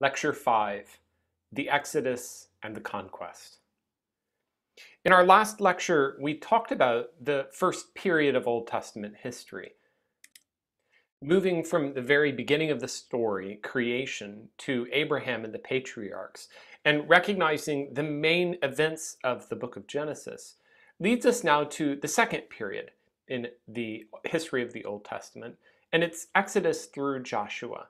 Lecture 5, The Exodus and the Conquest. In our last lecture, we talked about the first period of Old Testament history, moving from the very beginning of the story, creation, to Abraham and the patriarchs, and recognizing the main events of the book of Genesis, leads us now to the second period in the history of the Old Testament, and it's Exodus through Joshua.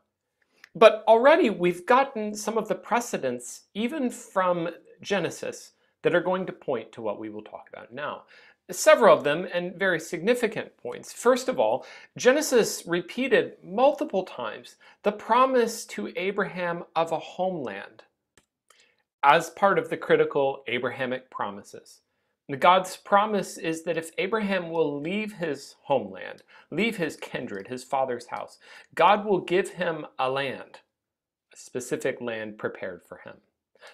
But already we've gotten some of the precedents, even from Genesis, that are going to point to what we will talk about now. Several of them, and very significant points. First of all, Genesis repeated multiple times the promise to Abraham of a homeland as part of the critical Abrahamic promises. God's promise is that if Abraham will leave his homeland, leave his kindred, his father's house, God will give him a land, a specific land prepared for him.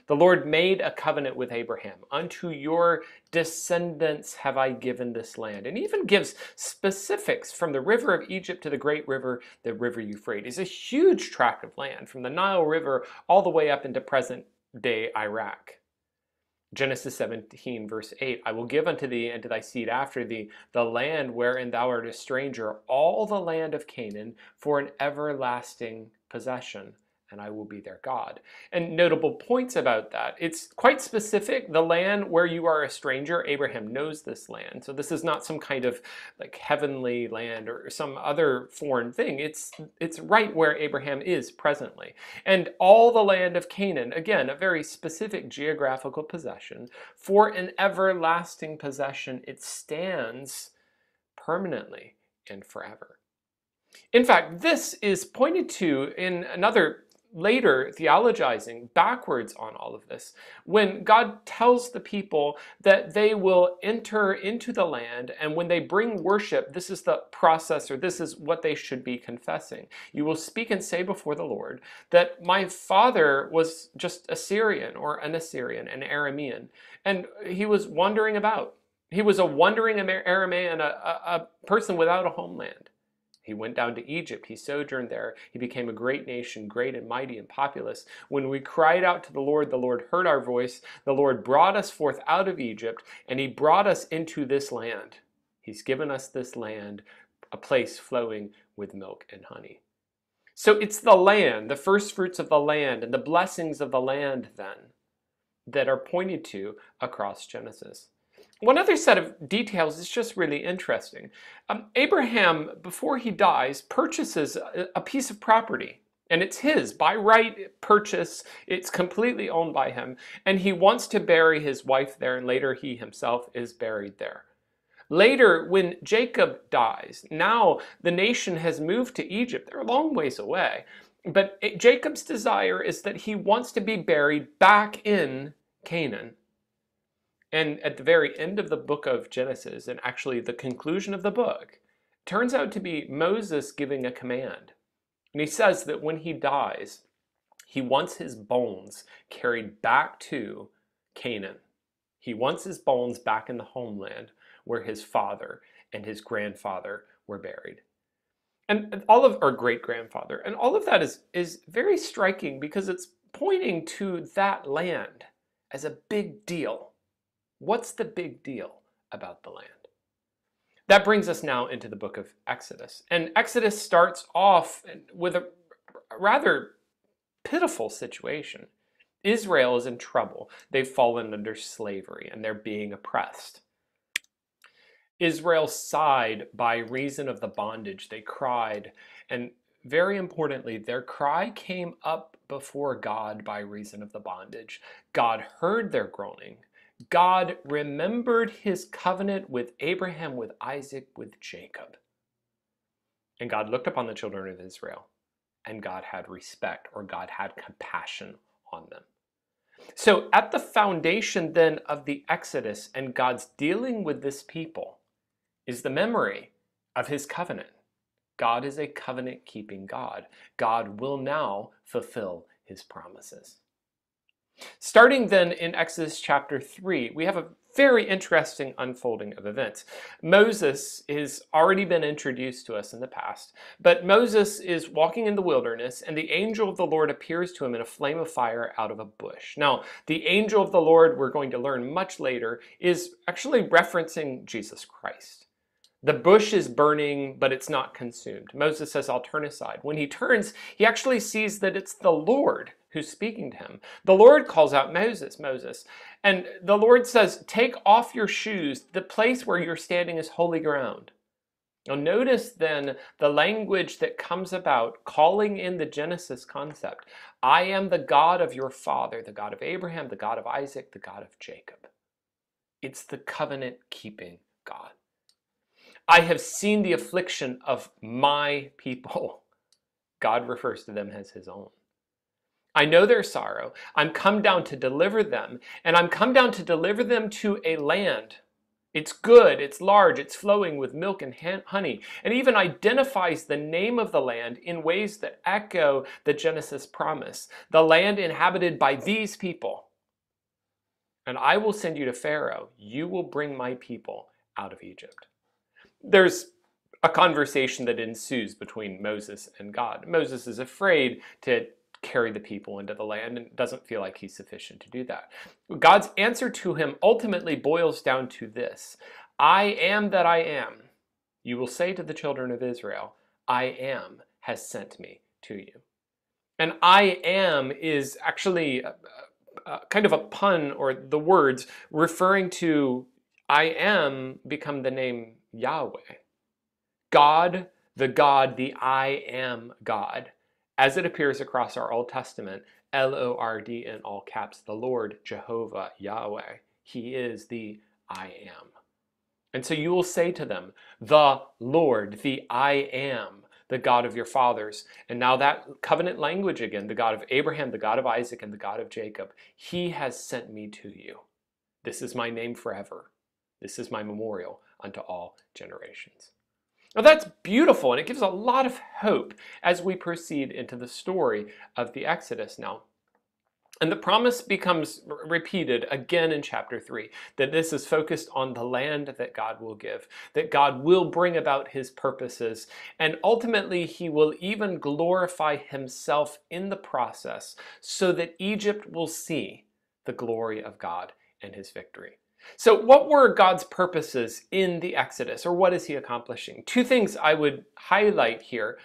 The Lord made a covenant with Abraham. Unto your descendants have I given this land. And even gives specifics from the river of Egypt to the great river, the river Euphrates. A huge tract of land from the Nile River all the way up into present-day Iraq. Genesis 17, verse 8, I will give unto thee and to thy seed after thee the land wherein thou art a stranger, all the land of Canaan, for an everlasting possession, and I will be their God. And notable points about that. It's quite specific. The land where you are a stranger, Abraham knows this land. So this is not some kind of like heavenly land or some other foreign thing. It's right where Abraham is presently. And all the land of Canaan, again, a very specific geographical possession. For an everlasting possession, it stands permanently and forever. In fact, this is pointed to in another later theologizing backwards on all of this, when God tells the people that they will enter into the land, and when they bring worship, this is the process, or this is what they should be confessing. You will speak and say before the Lord that my father was just Assyrian, or an Assyrian, an Aramean, and he was wandering about. He was a wandering Aramean, a person without a homeland. He went down to Egypt. He sojourned there. He became a great nation, great and mighty and populous. When we cried out to the Lord heard our voice. The Lord brought us forth out of Egypt, and he brought us into this land. He's given us this land, a place flowing with milk and honey. So it's the land, the first fruits of the land, and the blessings of the land then, that are pointed to across Genesis. One other set of details is just really interesting. Abraham, before he dies, purchases a piece of property, and it's his by right purchase. It's completely owned by him, and he wants to bury his wife there, and later he himself is buried there. Later, when Jacob dies, now the nation has moved to Egypt. They're a long ways away, but Jacob's desire is that he wants to be buried back in Canaan. And at the very end of the book of Genesis, and actually the conclusion of the book, turns out to be Moses giving a command. And he says that when he dies, he wants his bones carried back to Canaan. He wants his bones back in the homeland where his father and his grandfather were buried. And all of our great-grandfather. And all of that is very striking because it's pointing to that land as a big deal. What's the big deal about the land? That brings us now into the book of Exodus. And Exodus starts off with a rather pitiful situation. Israel is in trouble. They've fallen under slavery and they're being oppressed. Israel sighed by reason of the bondage. They cried, and very importantly, their cry came up before God by reason of the bondage. God heard their groaning. God remembered his covenant with Abraham, with Isaac, with Jacob. And God looked upon the children of Israel, and God had respect, or God had compassion on them. So at the foundation then of the Exodus and God's dealing with this people is the memory of his covenant. God is a covenant-keeping God. God will now fulfill his promises. Starting then in Exodus chapter 3, we have a Very interesting unfolding of events. Moses has already been introduced to us in the past, but Moses is walking in the wilderness, and the angel of the Lord appears to him in a flame of fire out of a bush. Now, the angel of the Lord, we're going to learn much later, is actually referencing Jesus Christ. The bush is burning, but it's not consumed. Moses says, I'll turn aside. When he turns, he actually sees that it's the Lord who's speaking to him. The Lord calls out, Moses, Moses. And the Lord says, take off your shoes. The place where you're standing is holy ground. Now notice then the language that comes about calling in the Genesis concept. I am the God of your father, the God of Abraham, the God of Isaac, the God of Jacob. It's the covenant-keeping God. I have seen the affliction of my people. God refers to them as his own. I know their sorrow. I'm come down to deliver them, and I'm come down to deliver them to a land. It's good, it's large, it's flowing with milk and honey, and even identifies the name of the land in ways that echo the Genesis promise. The land inhabited by these people. And I will send you to Pharaoh. You will bring my people out of Egypt. There's a conversation that ensues between Moses and God. Moses is afraid to carry the people into the land and doesn't feel like he's sufficient to do that. God's answer to him ultimately boils down to this. I am that I am. You will say to the children of Israel, I am has sent me to you. And I am is actually kind of a pun, or the words referring to I am become the name Yahweh. God, the I am God. As it appears across our Old Testament, L-O-R-D in all caps, the Lord, Jehovah, Yahweh. He is the I am. And so you will say to them, the Lord, the I am, the God of your fathers. And now that covenant language again, the God of Abraham, the God of Isaac, and the God of Jacob, he has sent me to you. This is my name forever. This is my memorial unto all generations. Now that's beautiful, and it gives a lot of hope as we proceed into the story of the Exodus now. And the promise becomes repeated again in chapter 3, that this is focused on the land that God will give, that God will bring about his purposes, and ultimately he will even glorify himself in the process so that Egypt will see the glory of God and his victory. So what were God's purposes in the Exodus, or what is he accomplishing? Two things I would highlight here,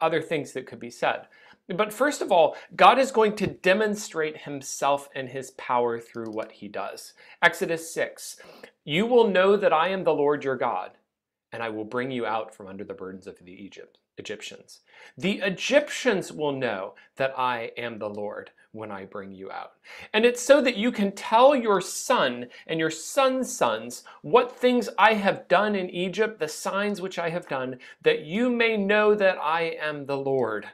other things that could be said. But first of all, God is going to demonstrate himself and his power through what he does. Exodus 6, you will know that I am the Lord your God, and I will bring you out from under the burdens of the Egyptians. The Egyptians will know that I am the Lord when I bring you out. And it's so that you can tell your son and your son's sons what things I have done in Egypt, the signs which I have done, that you may know that I am the Lord.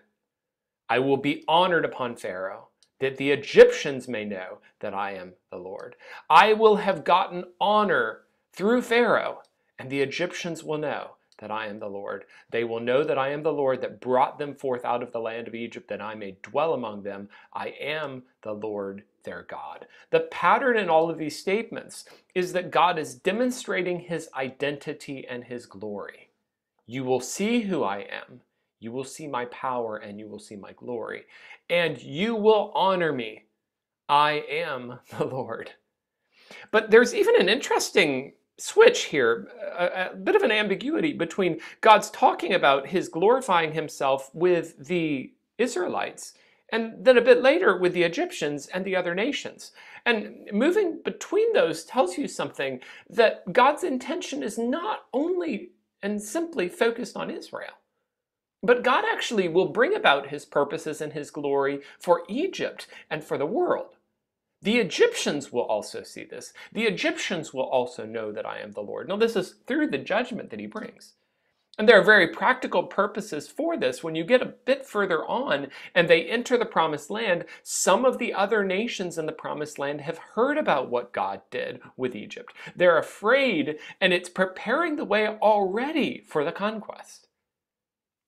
I will be honored upon Pharaoh, that the Egyptians may know that I am the Lord. I will have gotten honor through Pharaoh, and the Egyptians will know that I am the Lord. They will know that I am the Lord that brought them forth out of the land of Egypt, that I may dwell among them. I am the Lord their God. The pattern in all of these statements is that God is demonstrating his identity and his glory. You will see who I am. You will see my power and you will see my glory. And you will honor me. I am the Lord. But there's even an interesting switch here, a bit of an ambiguity between God's talking about his glorifying himself with the Israelites, and then a bit later with the Egyptians and the other nations. And moving between those tells you something, that God's intention is not only and simply focused on Israel, but God actually will bring about his purposes and his glory for Egypt and for the world. The Egyptians will also see this. The Egyptians will also know that I am the Lord. Now, this is through the judgment that he brings. And there are very practical purposes for this. When you get a bit further on and they enter the promised land, some of the other nations in the promised land have heard about what God did with Egypt. They're afraid, and it's preparing the way already for the conquest.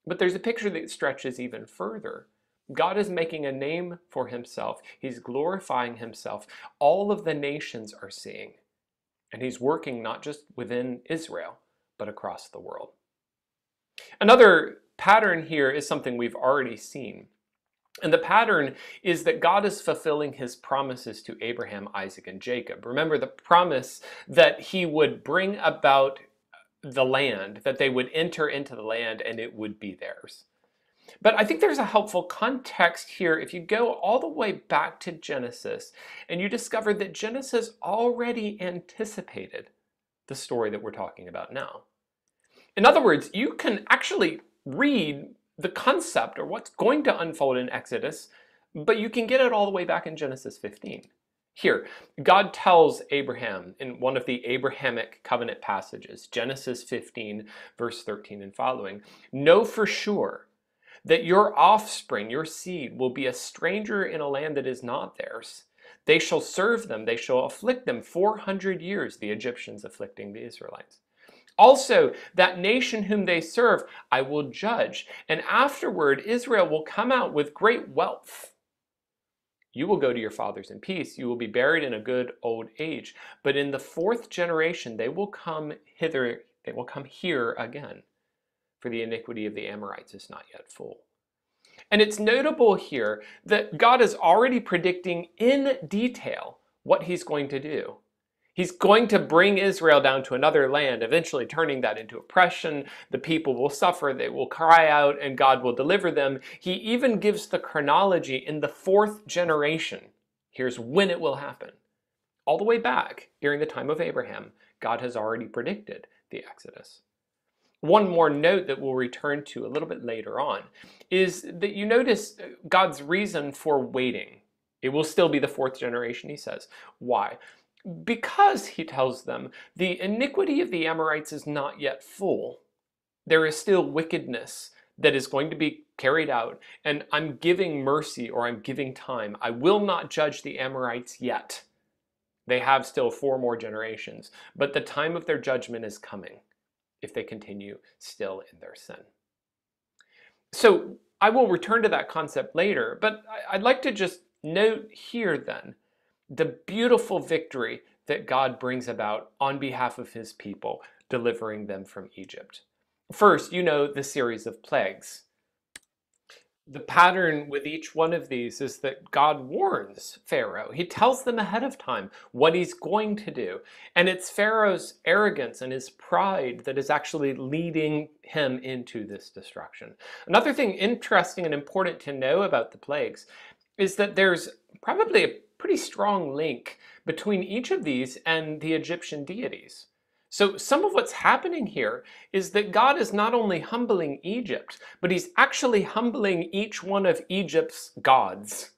But there's a picture that stretches even further. God is making a name for himself. He's glorifying himself. All of the nations are seeing. And he's working not just within Israel, but across the world. Another pattern here is something we've already seen. And the pattern is that God is fulfilling his promises to Abraham, Isaac, and Jacob. Remember the promise that he would bring about the land, that they would enter into the land and it would be theirs. But I think there's a helpful context here if you go all the way back to Genesis and you discover that Genesis already anticipated the story that we're talking about now. In other words, you can actually read the concept or what's going to unfold in Exodus, but you can get it all the way back in Genesis 15. Here, God tells Abraham in one of the Abrahamic covenant passages, Genesis 15, verse 13 and following, "Know for sure that your offspring, your seed, will be a stranger in a land that is not theirs. They shall serve them, they shall afflict them 400 years, the Egyptians afflicting the Israelites. Also, that nation whom they serve, I will judge, and afterward Israel will come out with great wealth. You will go to your fathers in peace. You will be buried in a good old age. But in the fourth generation they will come hither, they will come here again, for the iniquity of the Amorites is not yet full." And it's notable here that God is already predicting in detail what he's going to do. He's going to bring Israel down to another land, eventually turning that into oppression. The people will suffer, they will cry out, and God will deliver them. He even gives the chronology in the fourth generation. Here's when it will happen. All the way back, during the time of Abraham, God has already predicted the Exodus. One more note that we'll return to a little bit later on is that you notice God's reason for waiting. It will still be the fourth generation, he says. Why? Because, he tells them, the iniquity of the Amorites is not yet full. There is still wickedness that is going to be carried out, and I'm giving mercy or I'm giving time. I will not judge the Amorites yet. They have still 4 more generations, but the time of their judgment is coming if they continue still in their sin. So I will return to that concept later, but I'd like to just note here then the beautiful victory that God brings about on behalf of his people, delivering them from Egypt. First, you know the series of plagues. The pattern with each one of these is that God warns Pharaoh. He tells them ahead of time what he's going to do. And it's Pharaoh's arrogance and his pride that is actually leading him into this destruction. Another thing interesting and important to know about the plagues is that there's probably a pretty strong link between each of these and the Egyptian deities. So some of what's happening here is that God is not only humbling Egypt, but he's actually humbling each one of Egypt's gods.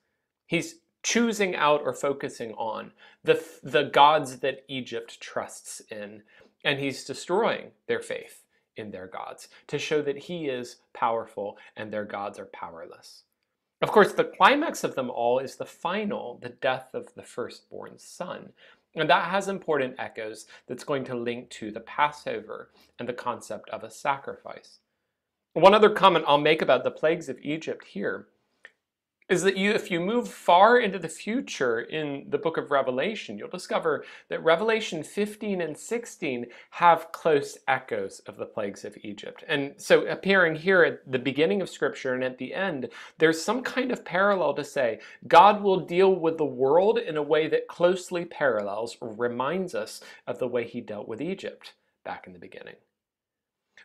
He's choosing out or focusing on the gods that Egypt trusts in, and he's destroying their faith in their gods to show that he is powerful and their gods are powerless. Of course, the climax of them all is the death of the firstborn son. And that has important echoes that's going to link to the Passover and the concept of a sacrifice. One other comment I'll make about the plagues of Egypt here is that if you move far into the future in the book of Revelation, you'll discover that Revelation 15 and 16 have close echoes of the plagues of Egypt. And so appearing here at the beginning of Scripture and at the end, there's some kind of parallel to say God will deal with the world in a way that closely parallels or reminds us of the way he dealt with Egypt back in the beginning.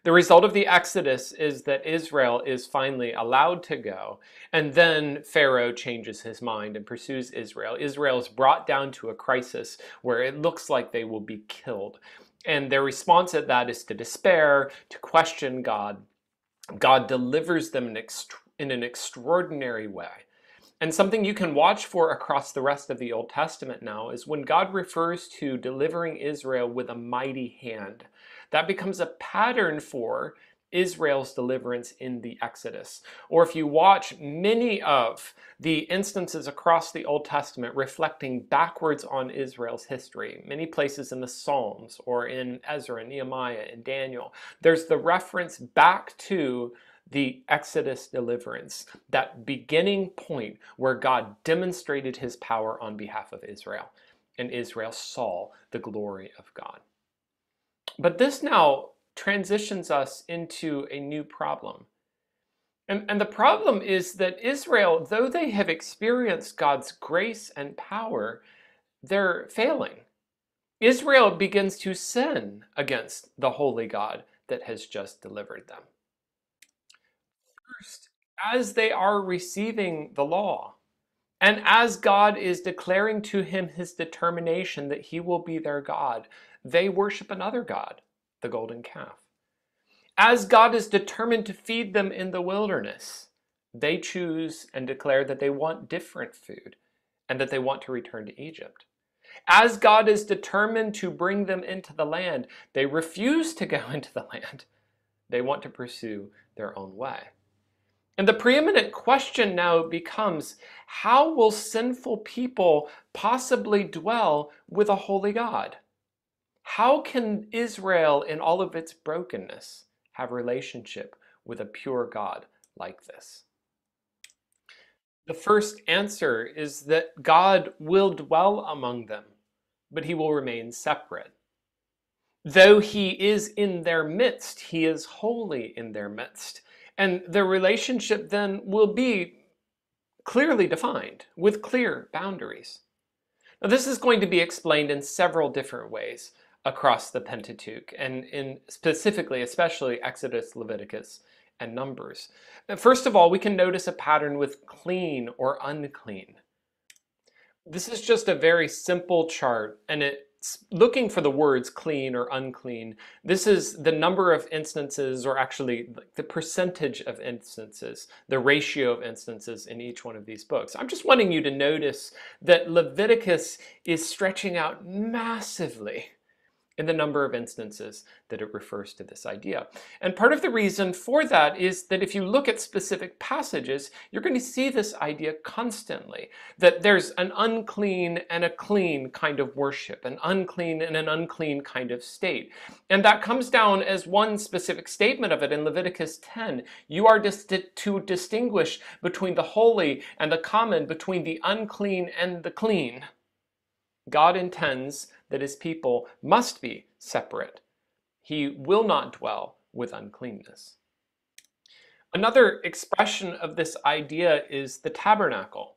The result of the Exodus is that Israel is finally allowed to go, and then Pharaoh changes his mind and pursues Israel. Israel is brought down to a crisis where it looks like they will be killed. And their response at that is to despair, to question God. God delivers them in an extraordinary way. And something you can watch for across the rest of the Old Testament now is when God refers to delivering Israel with a mighty hand. That becomes a pattern for Israel's deliverance in the Exodus. Or if you watch many of the instances across the Old Testament reflecting backwards on Israel's history, many places in the Psalms or in Ezra, Nehemiah, and Daniel, there's the reference back to the Exodus deliverance, that beginning point where God demonstrated his power on behalf of Israel. and Israel saw the glory of God. But this now transitions us into a new problem. And the problem is that Israel, though they have experienced God's grace and power, they're failing. Israel begins to sin against the holy God that has just delivered them. First, as they are receiving the law, and as God is declaring to him his determination that he will be their God, they worship another God, the golden calf. As God is determined to feed them in the wilderness, they choose and declare that they want different food and that they want to return to Egypt. As God is determined to bring them into the land, they refuse to go into the land. They want to pursue their own way. And the preeminent question now becomes, how will sinful people possibly dwell with a holy God? How can Israel, in all of its brokenness, have relationship with a pure God like this? The first answer is that God will dwell among them, but he will remain separate. Though he is in their midst, he is holy in their midst. And the relationship then will be clearly defined with clear boundaries. Now, this is going to be explained in several different ways across the Pentateuch, and in specifically, especially Exodus, Leviticus, and Numbers. First of all, we can notice a pattern with clean or unclean. This is just a very simple chart, and it's looking for the words clean or unclean. This is the number of instances, or actually the percentage of instances, the ratio of instances in each one of these books. I'm just wanting you to notice that Leviticus is stretching out massively in the number of instances that it refers to this idea. And part of the reason for that is that if you look at specific passages, you're going to see this idea constantly, that there's an unclean and a clean kind of worship, an unclean and an unclean kind of state. And that comes down as one specific statement of it in Leviticus 10. You are to distinguish between the holy and the common, between the unclean and the clean. God intends that his people must be separate. He will not dwell with uncleanness. Another expression of this idea is the tabernacle.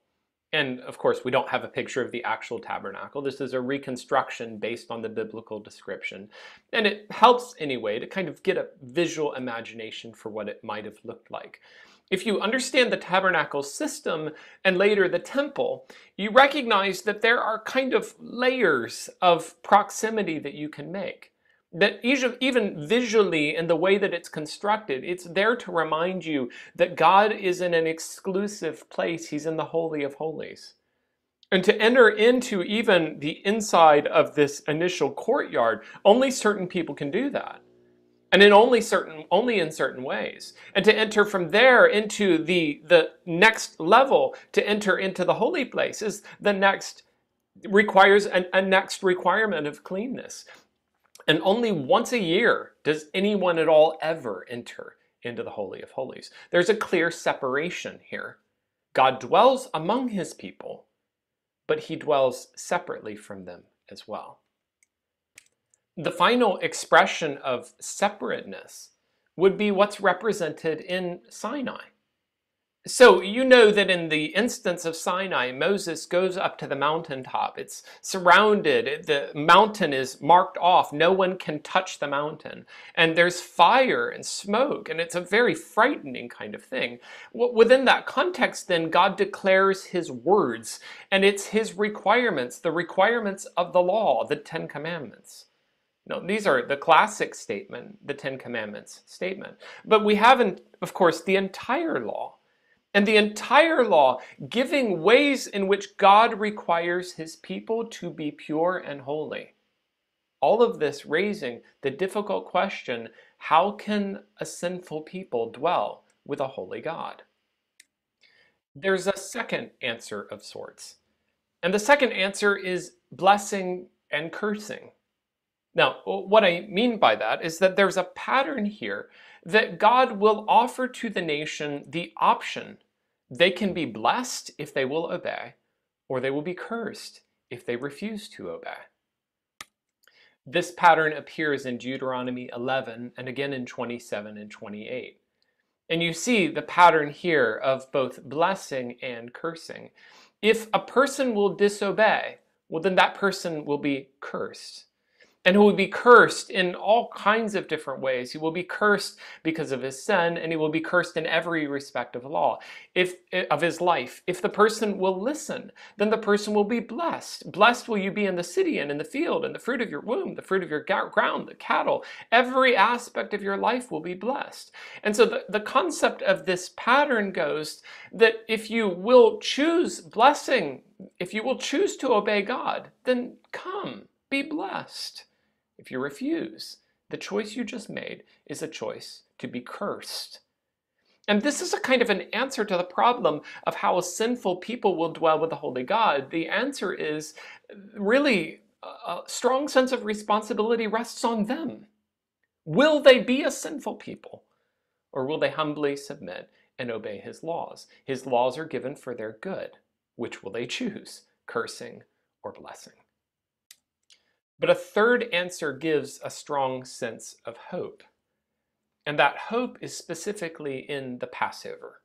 And of course, we don't have a picture of the actual tabernacle. This is a reconstruction based on the biblical description. And it helps anyway to kind of get a visual imagination for what it might have looked like. If you understand the tabernacle system and later the temple, you recognize that there are kind of layers of proximity that you can make. That even visually in the way that it's constructed, it's there to remind you that God is in an exclusive place. He's in the Holy of Holies. And to enter into even the inside of this initial courtyard, only certain people can do that. And only in certain ways. And to enter from there into the next level, to enter into the holy place, is requires a next requirement of cleanness. And only once a year does anyone at all ever enter into the Holy of Holies. There's a clear separation here. God dwells among his people, but he dwells separately from them as well. The final expression of separateness would be what's represented in Sinai. So you know that in the instance of Sinai, Moses goes up to the mountaintop. It's surrounded. The mountain is marked off. No one can touch the mountain. And there's fire and smoke, and it's a very frightening kind of thing. Within that context, then, God declares his words, and it's his requirements, the requirements of the law, the Ten Commandments. No, these are the classic statement, the Ten Commandments statement. But we have, of course, the entire law. And the entire law giving ways in which God requires his people to be pure and holy. All of this raising the difficult question, how can a sinful people dwell with a holy God? There's a second answer of sorts. And the second answer is blessing and cursing. Now, what I mean by that is that there's a pattern here that God will offer to the nation the option. They can be blessed if they will obey, or they will be cursed if they refuse to obey. This pattern appears in Deuteronomy 11 and again in 27 and 28. And you see the pattern here of both blessing and cursing. If a person will disobey, well, then that person will be cursed. And he will be cursed in all kinds of different ways. He will be cursed because of his sin, and he will be cursed in every respect of law, of his life. If the person will listen, then the person will be blessed. Blessed will you be in the city and in the field, and the fruit of your womb, the fruit of your ground, the cattle. Every aspect of your life will be blessed. And so the concept of this pattern goes that if you will choose blessing, if you will choose to obey God, then come, be blessed. If you refuse, the choice you just made is a choice to be cursed. And this is a kind of an answer to the problem of how sinful people will dwell with the holy God. The answer is really a strong sense of responsibility rests on them. Will they be a sinful people? Or will they humbly submit and obey his laws? His laws are given for their good. Which will they choose, cursing or blessing? But a third answer gives a strong sense of hope. And that hope is specifically in the Passover.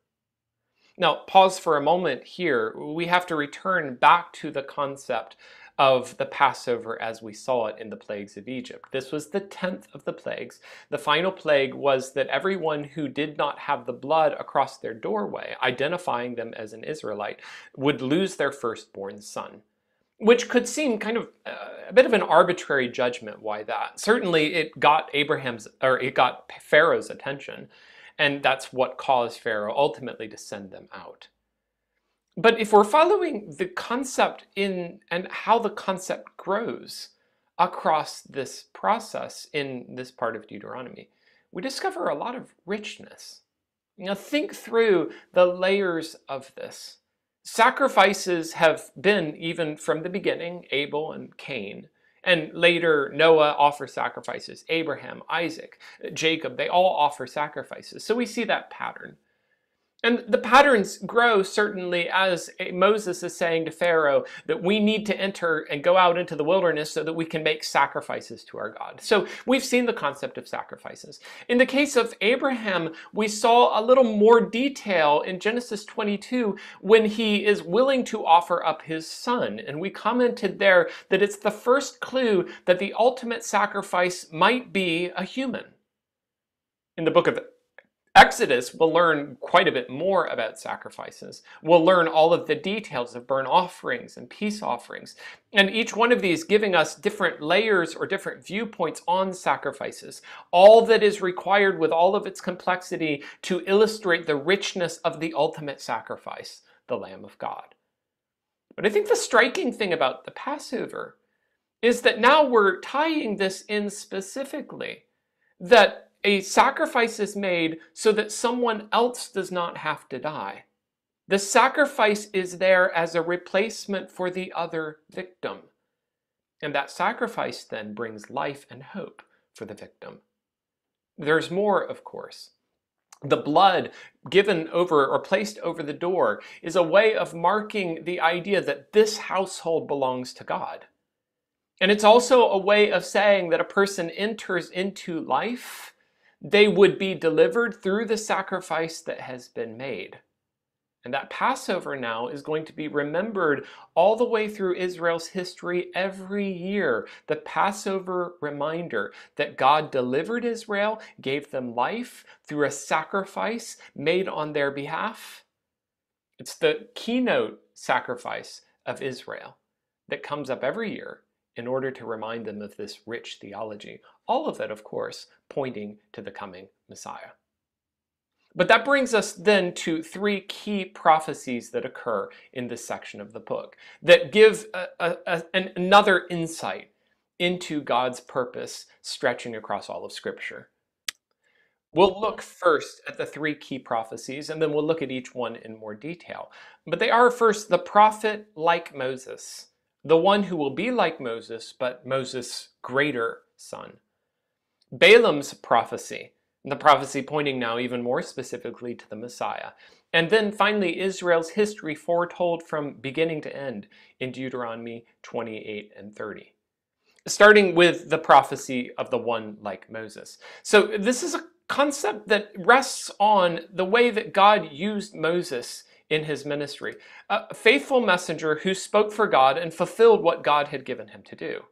Now, pause for a moment here. We have to return back to the concept of the Passover as we saw it in the plagues of Egypt. This was the 10th of the plagues. The final plague was that everyone who did not have the blood across their doorway, identifying them as an Israelite, would lose their firstborn son. Which could seem kind of a bit of an arbitrary judgment. Why that? Certainly it got Pharaoh's attention, and that's what caused Pharaoh ultimately to send them out. But if we're following the concept and how the concept grows across this process in this part of Deuteronomy, we discover a lot of richness. Think through the layers of this. Sacrifices have been, even from the beginning, Abel and Cain. And later, Noah offers sacrifices. Abraham, Isaac, Jacob, they all offer sacrifices. So we see that pattern. And the patterns grow certainly as Moses is saying to Pharaoh that we need to enter and go out into the wilderness so that we can make sacrifices to our God. So we've seen the concept of sacrifices. In the case of Abraham, we saw a little more detail in Genesis 22 when he is willing to offer up his son. And we commented there that it's the first clue that the ultimate sacrifice might be a human. In the book of Exodus, we'll learn quite a bit more about sacrifices. We'll learn all of the details of burnt offerings and peace offerings, and each one of these giving us different layers or different viewpoints on sacrifices. All that is required with all of its complexity to illustrate the richness of the ultimate sacrifice, the Lamb of God. But I think the striking thing about the Passover is that now we're tying this in specifically, that a sacrifice is made so that someone else does not have to die. The sacrifice is there as a replacement for the other victim. And that sacrifice then brings life and hope for the victim. There's more, of course. The blood given over or placed over the door is a way of marking the idea that this household belongs to God. And it's also a way of saying that a person enters into life, they would be delivered through the sacrifice that has been made. And that Passover now is going to be remembered all the way through Israel's history every year. The Passover reminder that God delivered Israel, gave them life through a sacrifice made on their behalf. It's the keynote sacrifice of Israel that comes up every year in order to remind them of this rich theology. All of it, of course, pointing to the coming Messiah. But that brings us then to three key prophecies that occur in this section of the book that give another insight into God's purpose stretching across all of Scripture. We'll look first at the three key prophecies, and then we'll look at each one in more detail. But they are first the prophet like Moses, the one who will be like Moses, but Moses' greater son. Balaam's prophecy, The prophecy pointing now even more specifically to the Messiah. And then finally, Israel's history foretold from beginning to end in Deuteronomy 28 and 30. Starting with the prophecy of the one like Moses. So this is a concept that rests on the way that God used Moses in his ministry. A faithful messenger who spoke for God and fulfilled what God had given him to do.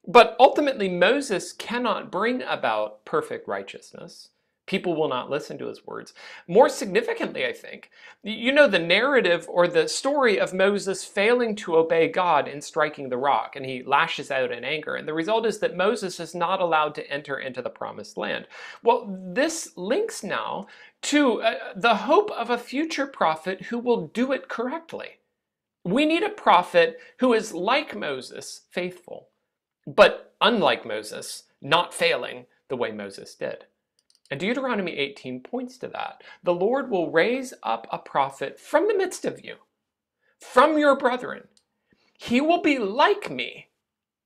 But ultimately, Moses cannot bring about perfect righteousness. People will not listen to his words. More significantly, I think, you know the narrative or the story of Moses failing to obey God in striking the rock, and he lashes out in anger. And the result is that Moses is not allowed to enter into the promised land. Well, this links now to the hope of a future prophet who will do it correctly. We need a prophet who is like Moses, faithful, but unlike Moses, not failing the way Moses did. And Deuteronomy 18 points to that. The Lord will raise up a prophet from the midst of you, from your brethren. He will be like me.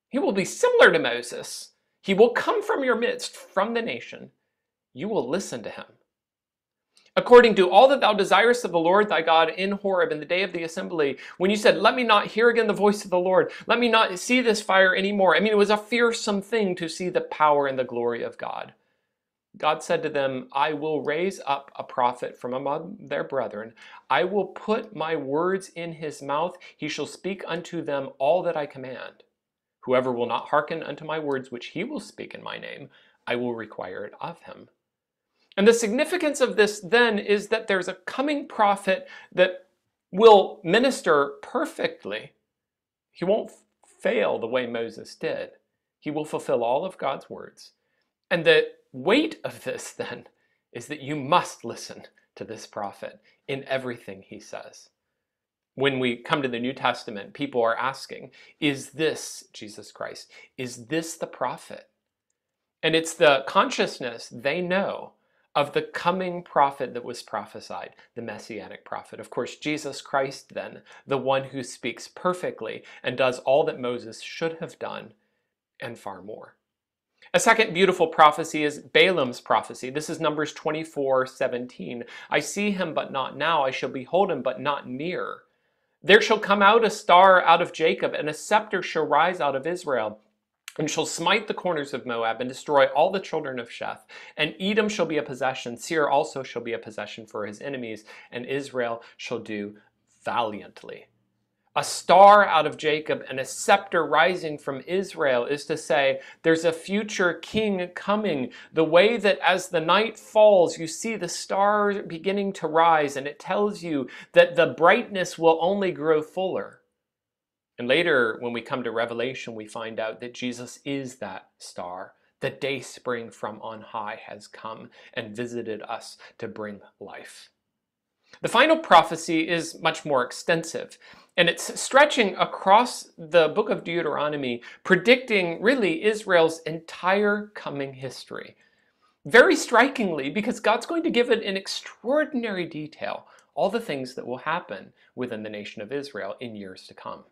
He will be similar to Moses. He will come from your midst, from the nation. You will listen to him. According to all that thou desirest of the Lord thy God in Horeb in the day of the assembly, when you said, let me not hear again the voice of the Lord, let me not see this fire anymore. I mean, it was a fearsome thing to see the power and the glory of God. God said to them, I will raise up a prophet from among their brethren. I will put my words in his mouth. He shall speak unto them all that I command. Whoever will not hearken unto my words, which he will speak in my name, I will require it of him. And the significance of this then is that there's a coming prophet that will minister perfectly. He won't fail the way Moses did. He will fulfill all of God's words. And the weight of this then is that you must listen to this prophet in everything he says. When we come to the New Testament, people are asking, is this Jesus Christ? Is this the prophet? And it's the consciousness they know of the coming prophet that was prophesied, the Messianic prophet. Of course, Jesus Christ then, the one who speaks perfectly and does all that Moses should have done and far more. A second beautiful prophecy is Balaam's prophecy. This is Numbers 24:17. I see him, but not now. I shall behold him, but not near. There shall come out a star out of Jacob, and a scepter shall rise out of Israel, and shall smite the corners of Moab, and destroy all the children of Sheth. And Edom shall be a possession. Seir also shall be a possession for his enemies, and Israel shall do valiantly. A star out of Jacob and a scepter rising from Israel is to say there's a future king coming. The way that as the night falls, you see the star beginning to rise, and it tells you that the brightness will only grow fuller. And later, when we come to Revelation, we find out that Jesus is that star. The day spring from on high has come and visited us to bring life. The final prophecy is much more extensive, and it's stretching across the book of Deuteronomy, predicting really Israel's entire coming history. Very strikingly, because God's going to give it in extraordinary detail all the things that will happen within the nation of Israel in years to come.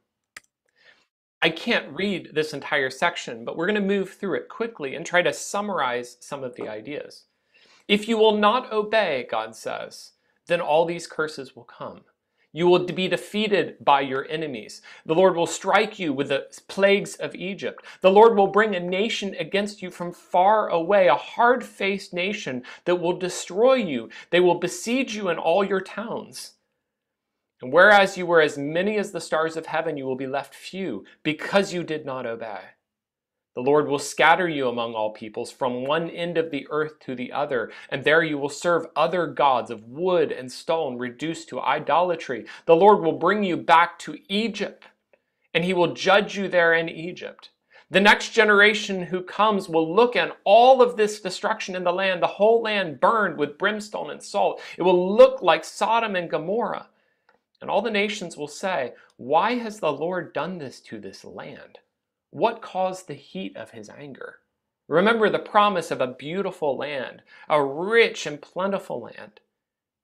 I can't read this entire section, but we're going to move through it quickly and try to summarize some of the ideas. If you will not obey, God says, then all these curses will come. You will be defeated by your enemies. The Lord will strike you with the plagues of Egypt. The Lord will bring a nation against you from far away, a hard-faced nation that will destroy you. They will besiege you in all your towns. And whereas you were as many as the stars of heaven, you will be left few because you did not obey. The Lord will scatter you among all peoples from one end of the earth to the other, and there you will serve other gods of wood and stone reduced to idolatry. The Lord will bring you back to Egypt, and he will judge you there in Egypt. The next generation who comes will look at all of this destruction in the land, the whole land burned with brimstone and salt. It will look like Sodom and Gomorrah. And all the nations will say, why has the Lord done this to this land? What caused the heat of his anger? Remember the promise of a beautiful land, a rich and plentiful land.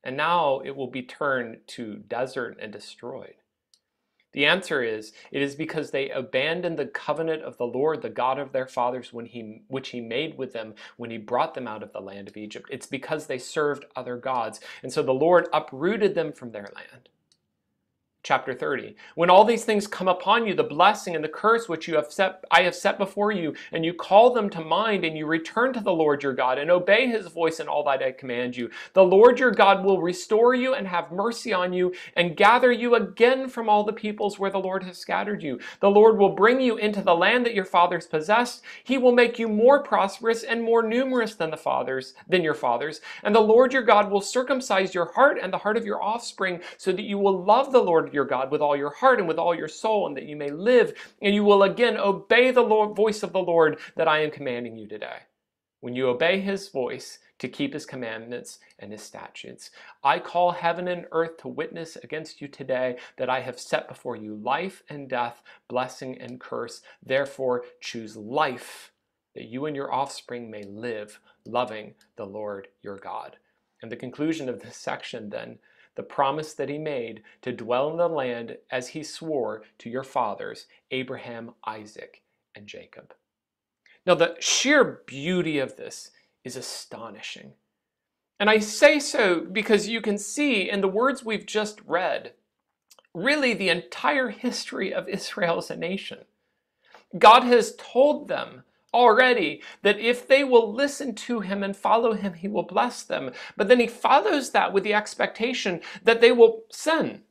And now it will be turned to desert and destroyed. The answer is, it is because they abandoned the covenant of the Lord, the God of their fathers, which he made with them when he brought them out of the land of Egypt. It's because they served other gods. And so the Lord uprooted them from their land. Chapter 30. When all these things come upon you, the blessing and the curse which I have set before you, and you call them to mind, and you return to the Lord your God, and obey his voice in all that I command you, the Lord your God will restore you and have mercy on you, and gather you again from all the peoples where the Lord has scattered you. The Lord will bring you into the land that your fathers possessed. He will make you more prosperous and more numerous than your fathers. And the Lord your God will circumcise your heart and the heart of your offspring, so that you will love the Lord your God with all your heart and with all your soul, and that you may live, and you will again obey the voice of the Lord that I am commanding you today. When you obey his voice to keep his commandments and his statutes, I call heaven and earth to witness against you today that I have set before you life and death, blessing and curse. Therefore choose life, that you and your offspring may live, loving the Lord your God. And the conclusion of this section then, the promise that he made to dwell in the land as he swore to your fathers, Abraham, Isaac, and Jacob. Now, the sheer beauty of this is astonishing. And I say so because you can see in the words we've just read, really the entire history of Israel as a nation. God has told them already that if they will listen to him and follow him, he will bless them. But then he follows that with the expectation that they will sin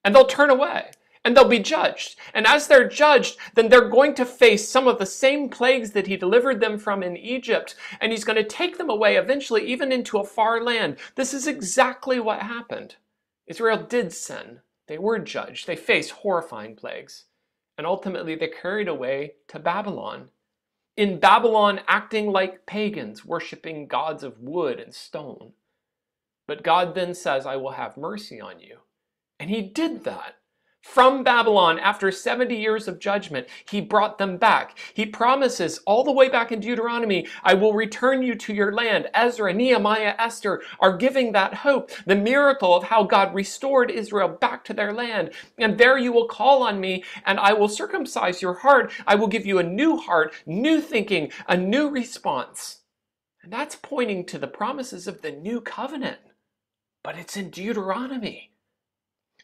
and they'll turn away and they'll be judged. And as they're judged, then they're going to face some of the same plagues that he delivered them from in Egypt. And he's going to take them away eventually even into a far land. This is exactly what happened. Israel did sin. They were judged. They faced horrifying plagues. And ultimately they're carried away to Babylon. In Babylon, acting like pagans, worshiping gods of wood and stone. But God then says, I will have mercy on you. And he did that. From Babylon, after 70 years of judgment, he brought them back. He promises all the way back in Deuteronomy, I will return you to your land. Ezra, Nehemiah, Esther are giving that hope, the miracle of how God restored Israel back to their land. And there you will call on me, and I will circumcise your heart. I will give you a new heart, new thinking, a new response. And that's pointing to the promises of the new covenant. But it's in Deuteronomy.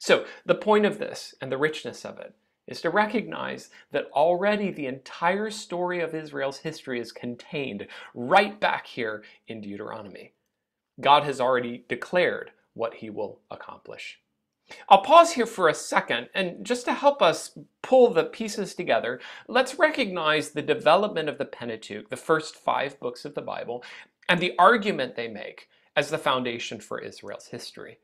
So the point of this and the richness of it is to recognize that already the entire story of Israel's history is contained right back here in Deuteronomy. God has already declared what he will accomplish. I'll pause here for a second, and just to help us pull the pieces together, let's recognize the development of the Pentateuch, the first 5 books of the Bible, and the argument they make as the foundation for Israel's history.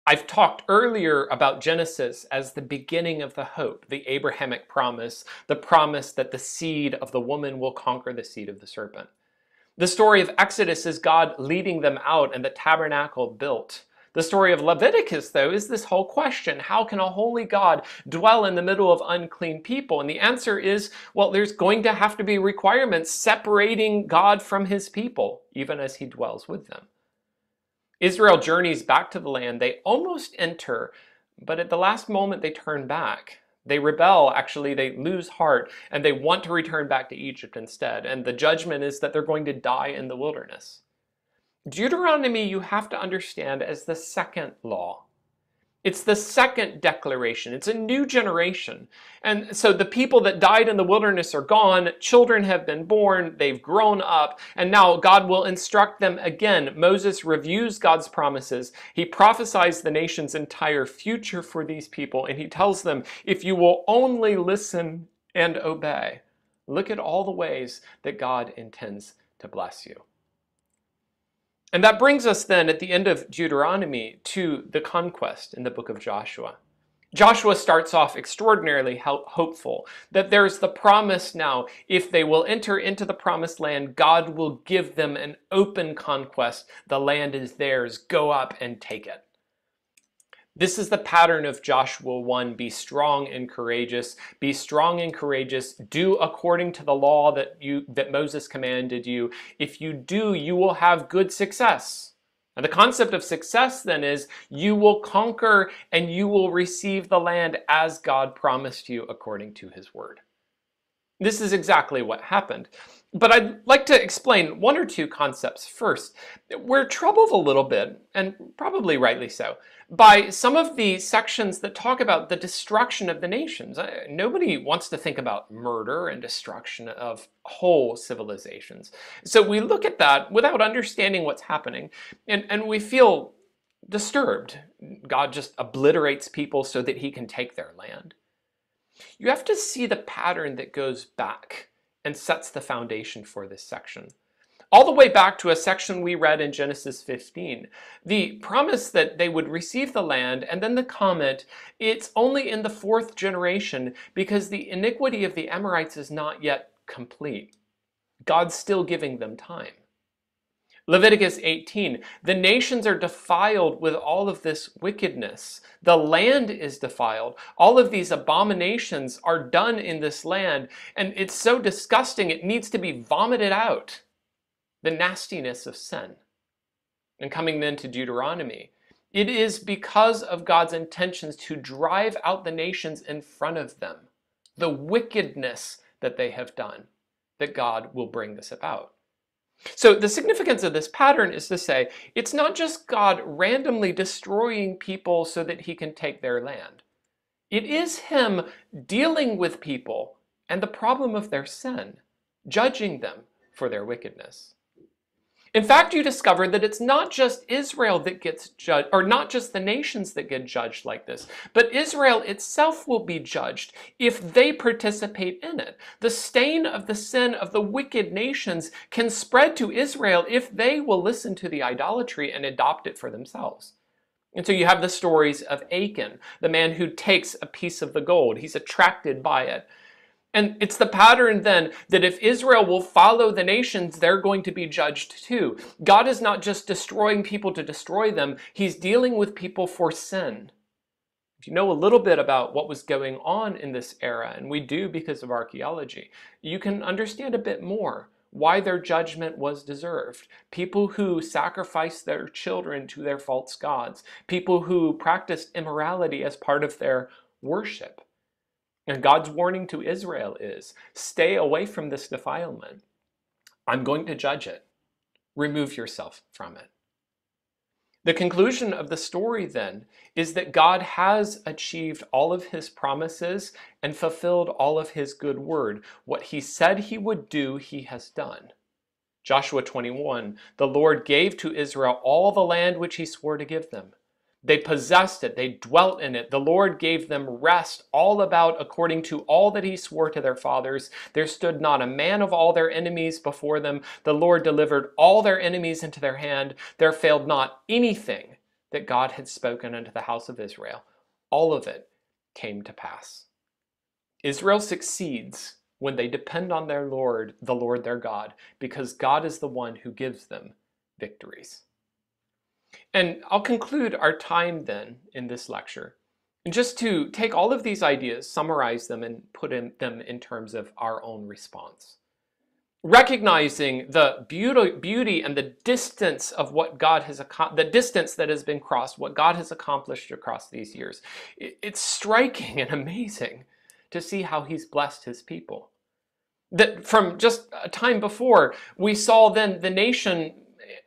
I've talked earlier about Genesis as the beginning of the hope, the Abrahamic promise, the promise that the seed of the woman will conquer the seed of the serpent. The story of Exodus is God leading them out and the tabernacle built. The story of Leviticus, though, is this whole question: how can a holy God dwell in the middle of unclean people? And the answer is, well, there's going to have to be requirements separating God from his people, even as he dwells with them. Israel journeys back to the land. They almost enter, but at the last moment they turn back. They rebel, actually, they lose heart, and they want to return back to Egypt instead. And the judgment is that they're going to die in the wilderness. Deuteronomy you have to understand as the second law. It's the second declaration. It's a new generation. And so the people that died in the wilderness are gone. Children have been born. They've grown up. And now God will instruct them again. Moses reviews God's promises. He prophesies the nation's entire future for these people. And he tells them, if you will only listen and obey, look at all the ways that God intends to bless you. And that brings us then at the end of Deuteronomy to the conquest in the book of Joshua. Joshua starts off extraordinarily hopeful that there's the promise now, if they will enter into the promised land, God will give them an open conquest. The land is theirs. Go up and take it. This is the pattern of Joshua 1. Be strong and courageous. Be strong and courageous. Do according to the law that Moses commanded you. If you do, you will have good success. And the concept of success then is you will conquer and you will receive the land as God promised you according to his word. This is exactly what happened. But I'd like to explain one or two concepts first. We're troubled a little bit, and probably rightly so, by some of the sections that talk about the destruction of the nations. Nobody wants to think about murder and destruction of whole civilizations. So we look at that without understanding what's happening, and we feel disturbed. God just obliterates people so that he can take their land. You have to see the pattern that goes back and sets the foundation for this section. All the way back to a section we read in Genesis 15. The promise that they would receive the land, and then the comment, it's only in the 4th generation because the iniquity of the Amorites is not yet complete. God's still giving them time. Leviticus 18, the nations are defiled with all of this wickedness. The land is defiled. All of these abominations are done in this land, and it's so disgusting it needs to be vomited out. The nastiness of sin. And coming then to Deuteronomy, it is because of God's intentions to drive out the nations in front of them, the wickedness that they have done, that God will bring this about. So the significance of this pattern is to say, it's not just God randomly destroying people so that he can take their land. It is him dealing with people and the problem of their sin, judging them for their wickedness. In fact, you discover that it's not just Israel that gets judged, or not just the nations that get judged like this, but Israel itself will be judged if they participate in it. The stain of the sin of the wicked nations can spread to Israel if they will listen to the idolatry and adopt it for themselves. And so you have the stories of Achan, the man who takes a piece of the gold. He's attracted by it. And it's the pattern then that if Israel will follow the nations, they're going to be judged too. God is not just destroying people to destroy them. He's dealing with people for sin. If you know a little bit about what was going on in this era, and we do because of archaeology, you can understand a bit more why their judgment was deserved. People who sacrificed their children to their false gods. People who practiced immorality as part of their worship. And God's warning to Israel is, stay away from this defilement. I'm going to judge it. Remove yourself from it. The conclusion of the story then is that God has achieved all of his promises and fulfilled all of his good word. What he said he would do, he has done. Joshua 21, the Lord gave to Israel all the land which he swore to give them. They possessed it, they dwelt in it. The Lord gave them rest all about according to all that he swore to their fathers. There stood not a man of all their enemies before them. The Lord delivered all their enemies into their hand. There failed not anything that God had spoken unto the house of Israel. All of it came to pass. Israel succeeds when they depend on their Lord, the Lord their God, because God is the one who gives them victories. And I'll conclude our time then in this lecture, and just to take all of these ideas, summarize them, and put them in terms of our own response. Recognizing the beauty and the distance of what God has accomplished, the distance that has been crossed, what God has accomplished across these years. It's striking and amazing to see how he's blessed his people. That from just a time before, we saw then the nation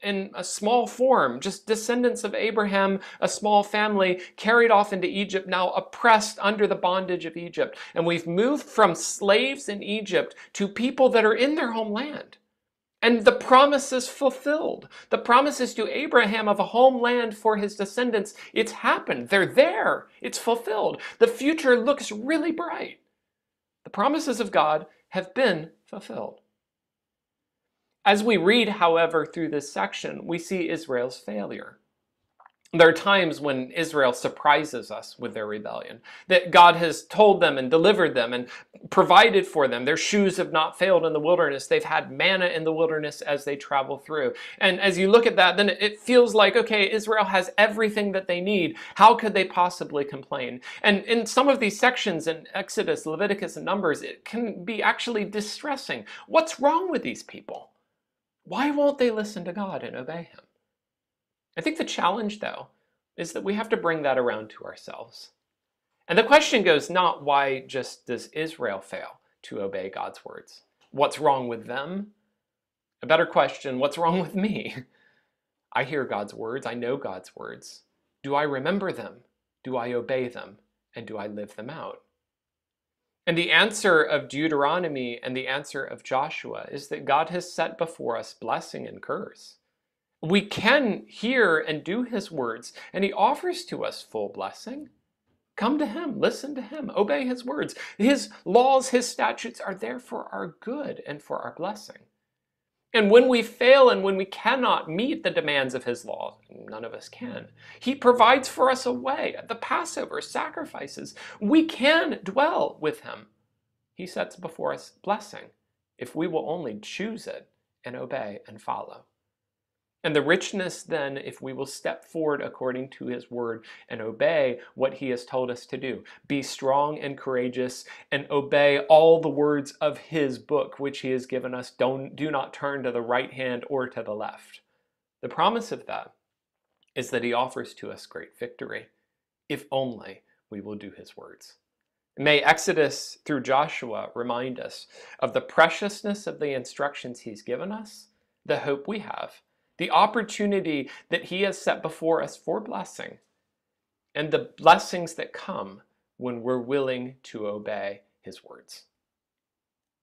in a small form, just descendants of Abraham, a small family carried off into Egypt, now oppressed under the bondage of Egypt. And we've moved from slaves in Egypt to people that are in their homeland. And the promise is fulfilled. The promises to Abraham of a homeland for his descendants, it's happened. They're there. It's fulfilled. The future looks really bright. The promises of God have been fulfilled. As we read, however, through this section, we see Israel's failure. There are times when Israel surprises us with their rebellion, that God has told them and delivered them and provided for them. Their shoes have not failed in the wilderness. They've had manna in the wilderness as they travel through. And as you look at that, then it feels like, okay, Israel has everything that they need. How could they possibly complain? And in some of these sections in Exodus, Leviticus, and Numbers, it can be actually distressing. What's wrong with these people? Why won't they listen to God and obey him? I think the challenge, though, is that we have to bring that around to ourselves. And the question goes not why just does Israel fail to obey God's words? What's wrong with them? A better question, what's wrong with me? I hear God's words, I know God's words. Do I remember them? Do I obey them? And do I live them out? And the answer of Deuteronomy and the answer of Joshua is that God has set before us blessing and curse. We can hear and do his words, and he offers to us full blessing. Come to him, listen to him, obey his words. His laws, his statutes are there for our good and for our blessing. And when we fail and when we cannot meet the demands of his law, none of us can, he provides for us a way. At the Passover sacrifices, we can dwell with him. He sets before us blessing if we will only choose it and obey and follow. And the richness then, if we will step forward according to his word and obey what he has told us to do, be strong and courageous and obey all the words of his book, which he has given us. Do not turn to the right hand or to the left. The promise of that is that he offers to us great victory, if only we will do his words. May Exodus through Joshua remind us of the preciousness of the instructions he's given us, the hope we have, the opportunity that he has set before us for blessing, and the blessings that come when we're willing to obey his words.